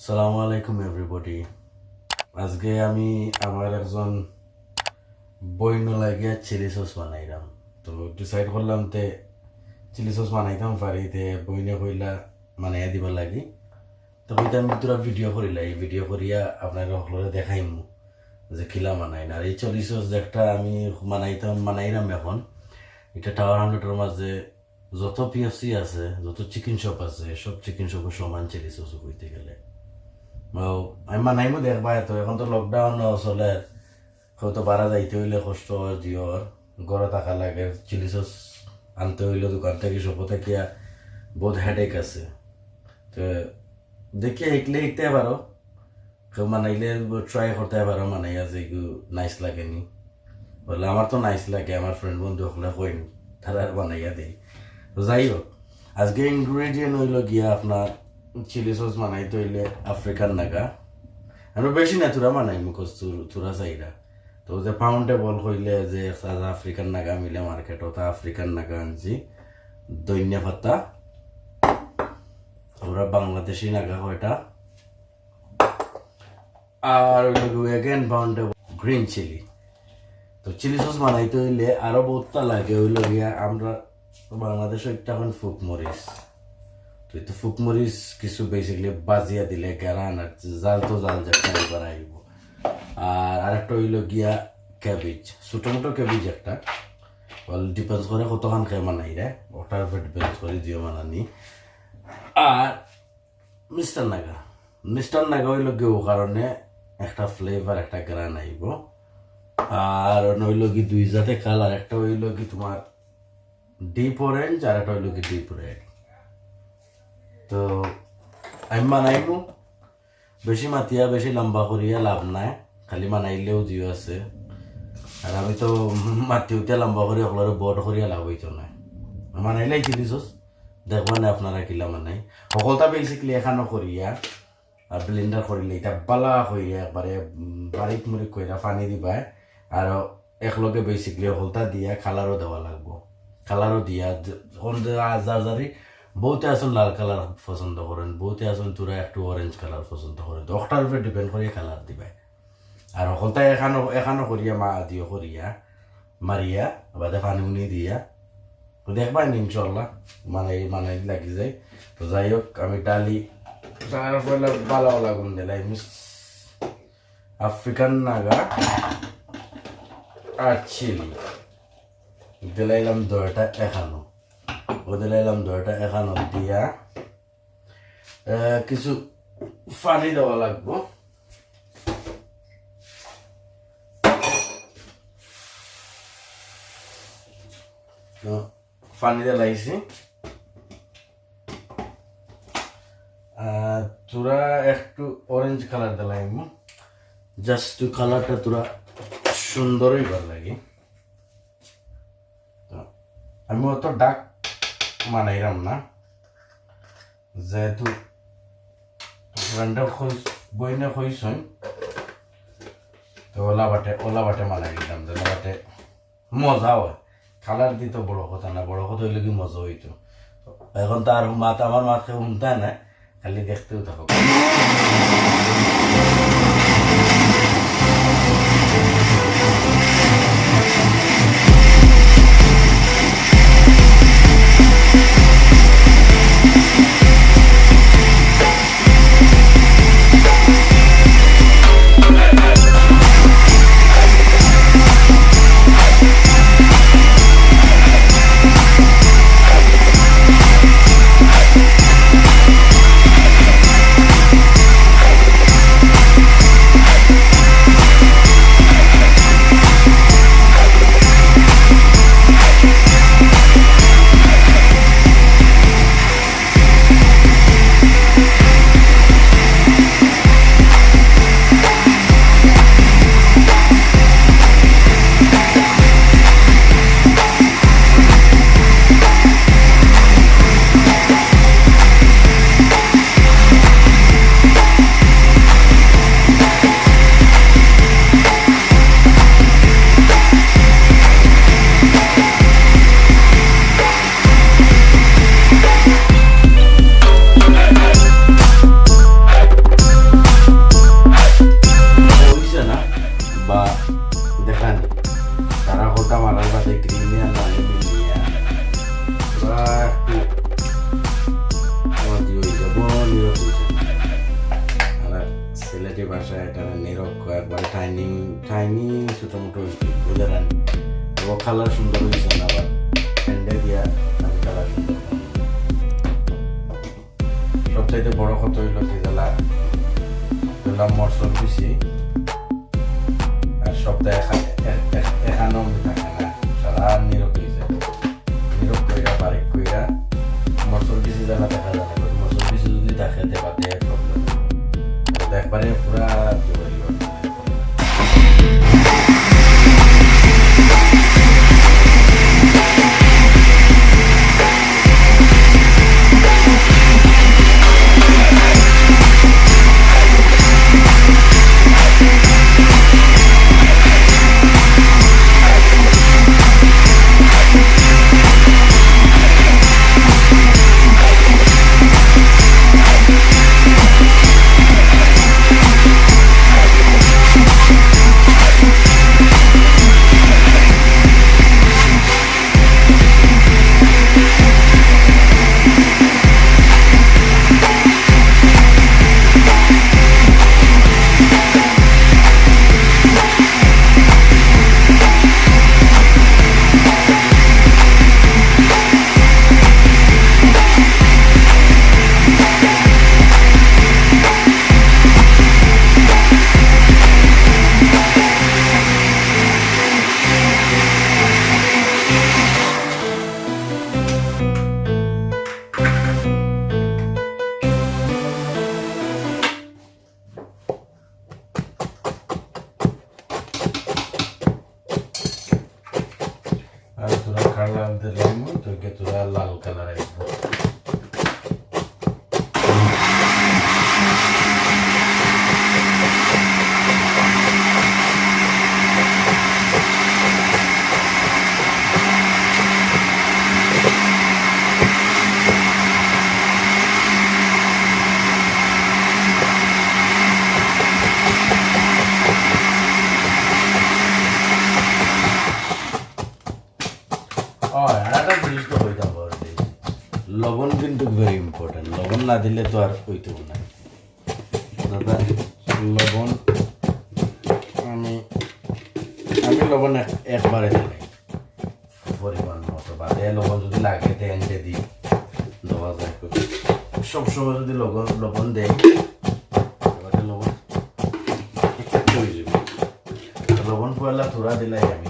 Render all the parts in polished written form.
সালামু আলাইকুম এভরিবডি। আজকে আমি আমার একজন বইন লাগিয়া চিলি সস বানাইলাম। তো ডিসাইড করলাম তে চিলি সস বানাইতাম পারি, তে বইনে কইলা বানাইয়া দিবা লাগি। তো কইতে আমি তোরা ভিডিও করিলা, এই ভিডিও করিয়া আপনার সকলরে দেখাইমু যে কিলা বানাই না। আর এই চিলি সস একটা আমি বানাইলাম এখন। এটা টাওয়ার হান্ড্রেডের মাঝে যত পিএফসি আছে, যত চিকেন শপ আছে, সব চিকেন শপের সমান চিলি সস কইতে গেলে। আমি বানাইমু দেখবা। তো এখন তো লকডাউন চলে, হয়তো বারা যাইতে হইলে কষ্ট জিওর ঘরে থাকা লাগে। চিলি সস আনতে হইলে দোকান থেকে সব থেকে বহুত হেডেক আছে। তো দেখি শিখতে পারো, কেউ বানাইলে ট্রাই করতে পারো, বানাইয়া যে নাইস লাগেনি বলে। আমার তো নাইস লাগে, আমার ফ্রেন্ড বন্ধু সকলে কইন তারা বানাইয়া দেয়। তো যাই হোক, আজকে ইনগ্রিডিয়েন্ট হইল গিয়া আপনার চিলি সস বানাইতে হইলে আফ্রিকান নাগা। আর বেশি না তোরা বানাই মুখস তোরা চাইরা। তো যে পাউন্ডেবল হইলে যে আফ্রিকান নাগা মিলে মার্কেট, ওটা আফ্রিকান নাগা আনছি। দৈন্য পাতা, ওরা বাংলাদেশি নাগা হয়টা। আর এগেন পাউন্ডেবল গ্রিন চিলি। তো চিলি সস বানাইতে হইলে আরো বহুতটা লাগে। হইল গিয়া আমরা বাংলাদেশে একটা এখন ফুক মরিচ। তো এই তো ফুক মরিচ কিছু বেসিকলি বাজিয়া দিলে গেরান আর জাল তো জাল যেটা বানাইব। আর আরেকটা হইল গিয়া ক্যাবেজ, ছোট মোটো ক্যাবেজ একটা। ডিপেন্স করে কতখান খেয়ে বানাই রে, ওটার উপর ডিপেন্স করে জিও বানানি। আর মিস্টার নাগা হইল গিয়ে ও কারণে একটা ফ্লেভার, একটা গ্রান আইব। আর হইল কি দুই জাতে কালার, একটা হইল কি তোমার ডিপ অরেঞ্জ আর একটা হইল কি ডিপ রেড। তো আমি বানাইবো বেশি মাতিয়া বেশি লম্বা করিয়া লাভ নাই, খালি বানাইলেও জিও আছে। আর আমি তো মাতিউতে লম্বা করি সকলের বড় করিয়া লাভ হইতো না। বানাইলাই চিলি সস দেখবেন না আপনারা কিলা বানাই। সকলটা বেসিকলি এখানো করিয়া আর ব্লেন্ডার করিলে এটা বালা করিয়া একবারে বারিক মুরিক কইরা পানি দিবা। আর একলগে বেসিকলি সকলটা দিয়া কালারও দেওয়া লাগবো। কালারও দিয়া যারি বহুতে আসুন লাল কালার পছন্দ করেন, বহুতে আসুন তোরা একটু অরেঞ্জ কালার পছন্দ করেন। তো ওটার উপরে ডিপেন্ড করিয়া কালার দিবা। আর সকলটা এখানো করিয়া দিও করিয়া মারিয়া বাদে পানি উনি দিয়া দেখবাই ইনশাল্লাহ মানে লাগি যায়। তো যাই হোক, আমি ডালি ভালো লাগুন দিলাই আফ্রিকান নাগা আর চিলি দিলাইলাম দয়টা এখানো। ও দিলাইলাম দয়টা এখানো দিয়া কিছু পানি দেওয়া লাগবো। পানি দিলাইছি। তোরা একটু অরেঞ্জ কালার দিলাইম, জাস্ট কালারটা তোরা সুন্দরই ভাল লাগে। আমি অত ডাক মানাইলাম না, যেহেতু ফ্রেন্ডে বইনে কইসন। তো ওলা বাটে মানাই দিলাম, ওলা বাটে মজা হয়। কালার দিতে বড় কথা না, বড় কথা হইলে কি মজা হইতো। এখন তো আর আমার মাথা শুনতে না, খালি দেখতেও থাকো। আইনি ছোট মোটো বুঝলেন ও কালার সুন্দর হয়েছে না আবার হ্যান্ডে দিয়া আমি কালার সুন্দর সবচাইতে বড় কথা হইল কি জ্বালা মরসল বেশি আর সপ্তাহে এখানো থাকে না সারা নীরব হয়ে যায় নীরব কইরা বারিক কইরা মরসল বেশি জ্বালা দেখা যায় না মরসল বেশি যদি থাকে দেবাতে প্রবলেম একবারে পুরা আর তোরা কালার দিলাম তোকে তোরা লাল কালার আসবো আরেকটা জিনিস তো হইতাম লবণ কিন্তু ভেরি ইম্পর্টেন্ট লবণ না দিলে তো আর হইতে না দাদা লবণ আমি লবণ একবারে দিলাই পরিমাণ মতো বাদে লবণ যদি লাগে এনে দিই দেওয়া যায় সবসময় যদি লবণ দেয় এবারে লবণ হয়ে যাবে লবণ পয়লা তোরা দিলাই আমি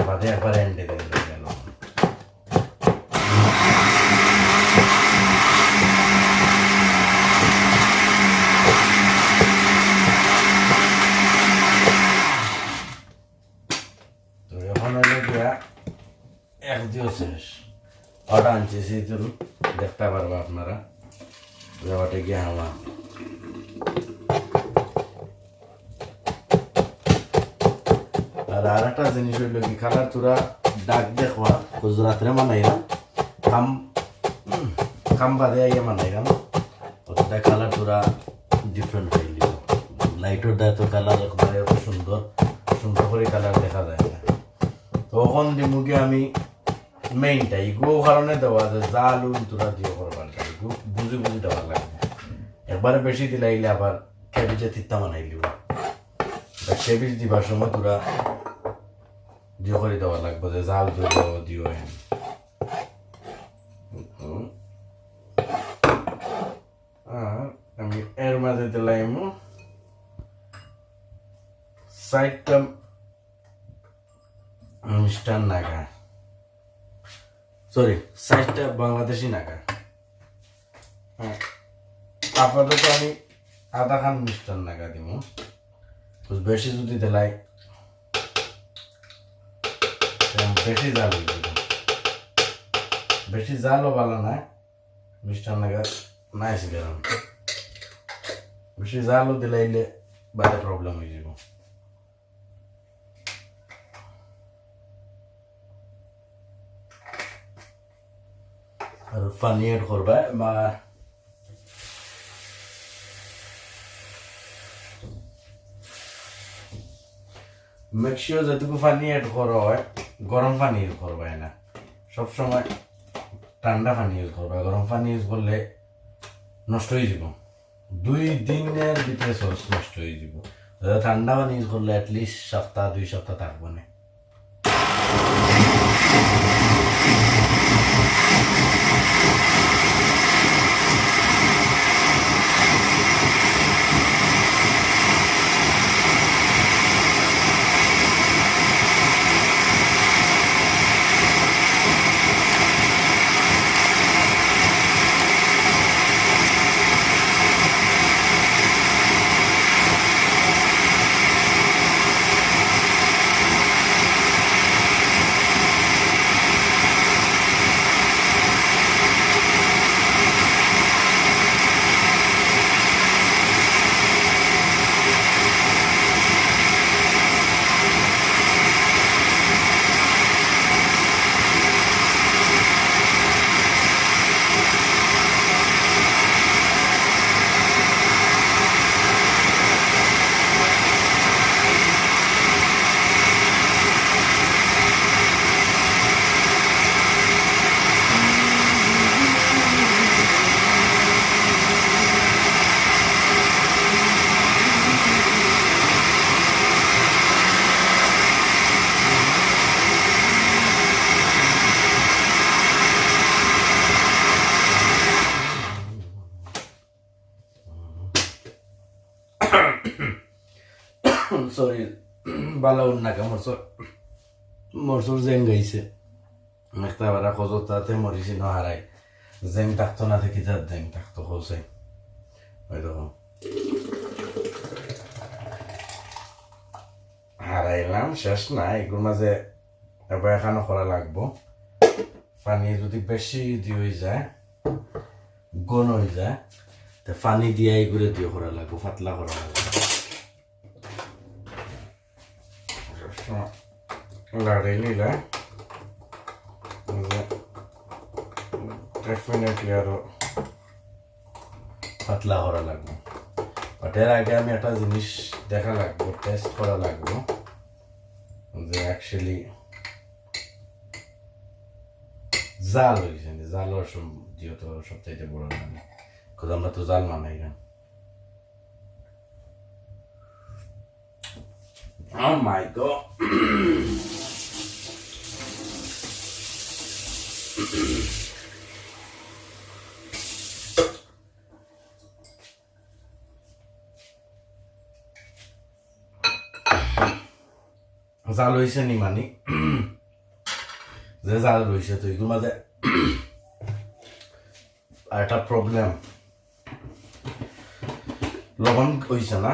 বাদে একবার এনে দিই শেষ ওটা আনছি সেই দেখতে পারবো আপনারা ওটা গিয়ে আমার আর একটা জিনিস হইল কি খালার তোরা ডাক দেখবা গুজরাতে মানাইলাম কাম বাদে আইয়া মানাইলাম ওটা কালার তোরা ডিফারেন্ট হয়ে গেল লাইটের দেয় তো কালার একবারে সুন্দর সুন্দর করে কালার দেখা যায় না তখন দিমুকে আমি মেইনটা এগুলো কারণে দেওয়া যায় জাল তোরা দিয়ে করবার বুঝে বুঝে দেওয়ার লাগবে একবারে বেশি দিলাইলে আবার ক্যাবেজে তিত্তা বানাইলি ক্যাবেজ দিবার সময় তোরা দিয়ে করে দেওয়া লাগবে যে জাল দিও আর আমি এর মাঝে দিলাম সাইডটা মিষ্টান নাগা সরি সাইজটা বাংলাদেশি নাগা হ্যাঁ আপাতত আমি আধা খান মিষ্টান নাগা দিব বেশি যদি দিলাই বেশি জাল হয়ে যাবে বেশি জালও ভালো না মিষ্টান নাগা নাইস গরম বেশি জালও দিলাইলে বাইরে প্রবলেম হয়ে যাব আর পানি এড করবা বা মেক শিওর যেটুকু পানি এড করা হয় গরম পানি ইউজ করবা না সবসময় ঠান্ডা পানি ইউজ করবা গরম পানি ইউজ করলে নষ্ট হয়ে যাব 2 দিনের ভিতরে সস নষ্ট হয়ে যাব ঠান্ডা পানি ইউজ করলে অ্যাটলিস্ট সপ্তাহ 2 সপ্তাহ থাকবো না। সরি বালা উন্নাকা মরসুর জেং গাইছে একটা বারা খোঁজত তাতে মরিছি ন হারাই জেং থাকতো না দেখি তার জেং থাকতো খোঁজে ওই দেখো হারাইলাম শেষ না এগুলোর মাঝে এবার এখানে করা লাগবো পানি যদি বেশি দিয়ে হয়ে যায় গন হয়ে যায় তো পানি দিয়ে এগুলো দিয়ে করা লাগবো পাতলা করা লাগবে লাড়ি নিলে ডেফিনেটলি আরো পাতলা করা লাগবে বাট এর আগে আমি একটা জিনিস দেখা লাগবো টেস্ট করা লাগবো যে অ্যাকচুয়ালি জাল হয়েছে জাল হওয়ার যেহেতু সবচাইতে বড় মানে কারণ আমরা তো জাল মানাই না Oh my god. জাল হয়েছে নি মানে যে জাল হয়েছে তো এগুলোর মাঝে একটা প্রবলেম লবণ হয়েছে না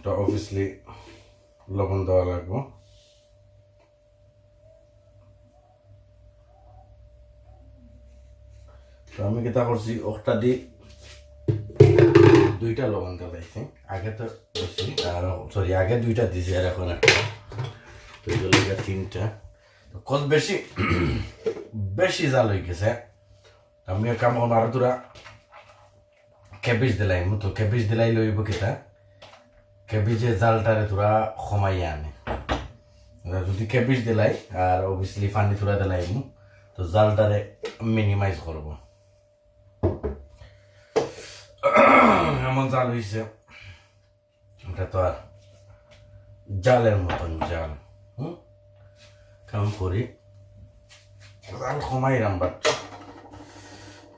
তো অবভিয়াসলি লবণ দেওয়া লাগবো তো আমি কিতা করছি একটা দি দুইটা লবণ দেওয়া লাগছে আগে তো দিছি আর সরি আগে দুইটা দিছি আর এখন একটা তো এগুলো তিনটা তো কত বেশি বেশি জাল হয়ে গেছে আমি কাম আরো তোরা কেবিজ দিলাই তো কেবিজ দিলাই লইব কিতা কেবিজে জালটারে তোরা কমাই আনে যদি কেবিজ দিলাই আর অবভিয়াসলি পানি তোরা দিলাই তো জালটারে মিনিমাইজ করব এমন জাল হয়েছে এটা তো আর জালের মতন জাল কাম করি জাল কমাইরাম বাট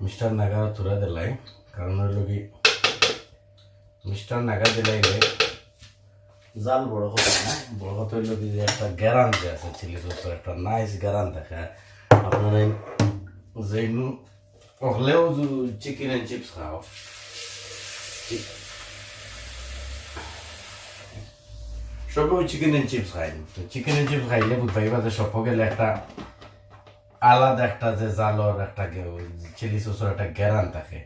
মিস্টার নাগা তোরা দিলাই কারণ হইল কি মিস্টার নাগা দিলাইলে জাল বড় কথা না বড় কথা হইল কি যে একটা গ্যারান্টি আছে চিলি সসের একটা নাইস গ্যারান্টি থাকে আপনারা যেইনু হলেও চিকেন এন্ড চিপস খাও সবে ওই চিকেন এন্ড চিপস খাই তো চিকেন এন্ড চিপস খাইলে বুঝবাইবা যে সব গেলে একটা আলাদা একটা যে জালর একটা চিলি সসের একটা গ্যারান্টি থাকে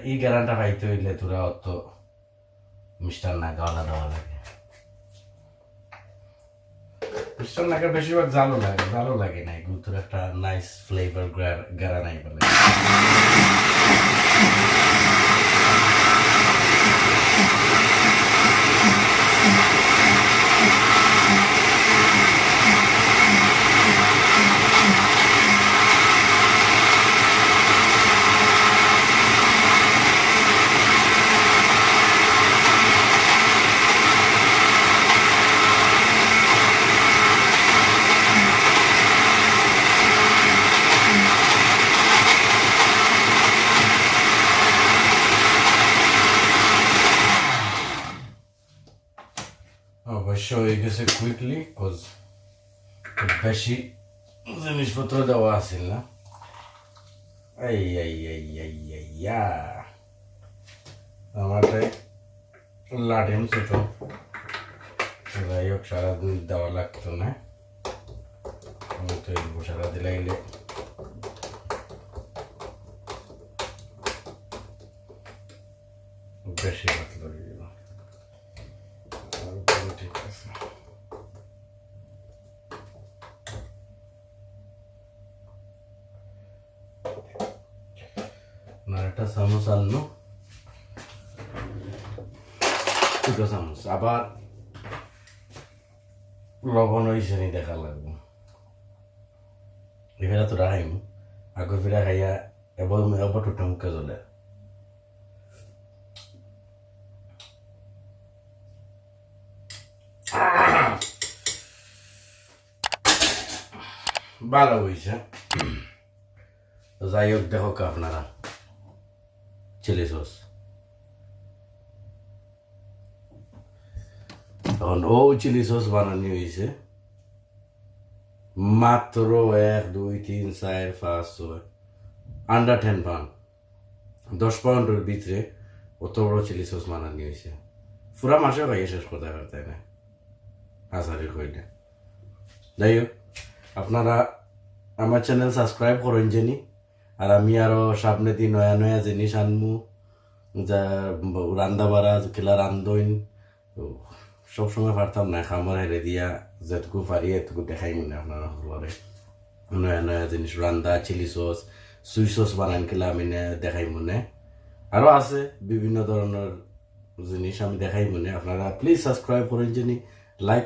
এই গ্যারান্টা পাইতে হইলে তোরা অত মিস্টার নাগা আলাদা লাগে মিস্টার নাগা বেশিরভাগ জালও লাগে না এগুলো তোর একটা নাইস ফ্লেভার গ্যারা নাই বলে অবশ্য হয়ে গেছে কুইকলি, কজ বেশি জিনিসপত্র দেওয়া আছিল না। এই আমারটাই লাটেন ছোট, যাই হোক সারাদিন দেওয়া লাগতো না, আমি তো সারা দিলাইলে বেশি ভাত লাগে গেল। ঠিক আছে, না একটা চামচ আনলো, দুটো চামচ, আবার লবণ হয়েছে নি দেখা লাগবে। এফেরা তো রাখাইম, আগে ফিরা খাইয়া এবার টুটা মুখে জ্বলে। ভালো হয়েছে। তো যাই হোক, দেখো আপনারা চিলি সস, এখন ও চিলি সস বানানি হয়েছে মাত্র 1 2 3 4 5 6 আন্ডার 10 পাউন্ড, 10 পাউন্ডের ভিতরে অত বড় চিলি সস বানানি হয়েছে। পুরা মাসে খাইয়ে শেষ করতে পারতে না আসারি কইলে। যাই হোক, আপনারা আমার চ্যানেল সাবস্ক্রাইব করেন জানি, আর আমি আরো সামনে দিন নয়া নয়া জিনিস আনমু, যা রান্দা বাড়া খেলা রান্ধইন। সবসময় পারতাম না, খামার হেরে দিয়া যেটুকু পারি এটুকু দেখাই মনে আপনারা ঘরে নয়া নয়া জিনিস রান্দা, চিলি সস, সুই সস বানান খেলা আমি দেখাই মনে, আরো আছে বিভিন্ন ধরনের জিনিস আমি দেখাই মনে। আপনারা প্লিজ সাবস্ক্রাইব করেন জানি, লাইক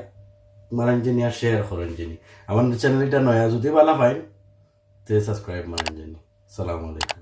মারেন জানি, আর শেয়ার করেন জানি। আমার চ্যানেলটা নয়া যদি ভালো পাইন তে সাবস্ক্রাইব মারেন জানি। সালাম আলাইকুম।